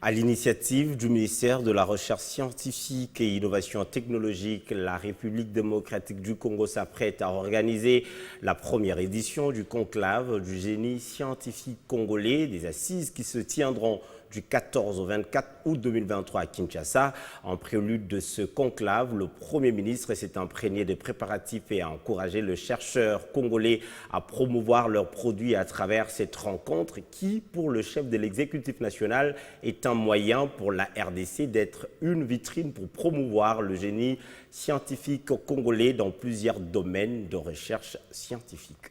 À l'initiative du ministère de la Recherche scientifique et innovation technologique, la République démocratique du Congo s'apprête à organiser la première édition du conclave du génie scientifique congolais, des assises qui se tiendront du 14 au 24 août 2023 à Kinshasa. En prélude de ce conclave, le Premier ministre s'est imprégné des préparatifs et a encouragé les chercheurs congolais à promouvoir leurs produits à travers cette rencontre qui, pour le chef de l'exécutif national, est un moyen pour la RDC d'être une vitrine pour promouvoir le génie scientifique congolais dans plusieurs domaines de recherche scientifique.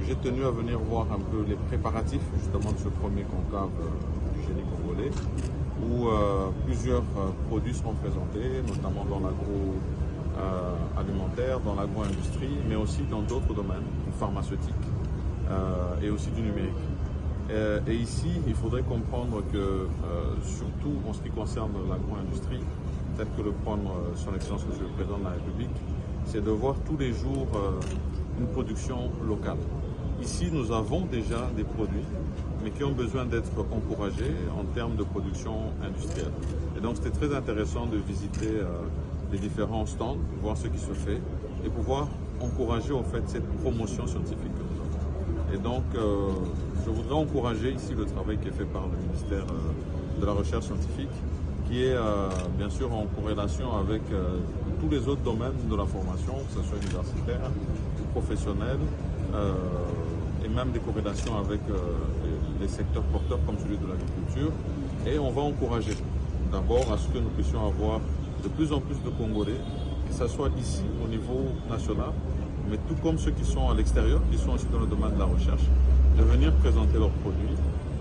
J'ai tenu à venir voir un peu les préparatifs justement de ce premier conclave du génie congolais où plusieurs produits seront présentés, notamment dans l'agroalimentaire, dans l'agro-industrie, mais aussi dans d'autres domaines, du pharmaceutique et aussi du numérique. Et ici, il faudrait comprendre que, surtout en ce qui concerne l'agro-industrie, tel que le prône son Excellence Monsieur le Président de la République, c'est de voir tous les jours une production locale. Ici, nous avons déjà des produits, mais qui ont besoin d'être encouragés en termes de production industrielle. Et donc, c'était très intéressant de visiter les différents stands, voir ce qui se fait et pouvoir encourager en fait cette promotion scientifique que nous avons. Et donc, je voudrais encourager ici le travail qui est fait par le ministère de la Recherche scientifique, qui est bien sûr en corrélation avec tous les autres domaines de la formation, que ce soit universitaire, professionnelle, et même des corrélations avec les secteurs porteurs comme celui de l'agriculture. Et on va encourager d'abord à ce que nous puissions avoir de plus en plus de Congolais, que ce soit ici au niveau national, mais tout comme ceux qui sont à l'extérieur, qui sont aussi dans le domaine de la recherche, de venir présenter leurs produits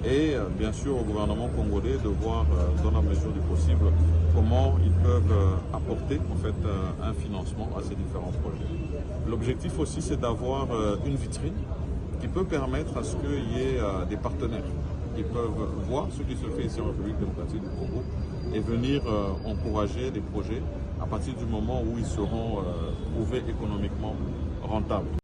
et bien sûr au gouvernement congolais de voir dans la mesure du possible comment ils peuvent apporter en fait un financement à ces différents projets. L'objectif aussi c'est d'avoir une vitrine qui peut permettre à ce qu'il y ait des partenaires qui peuvent voir ce qui se fait ici en République démocratique du Congo et venir encourager des projets à partir du moment où ils seront trouvés économiquement rentables.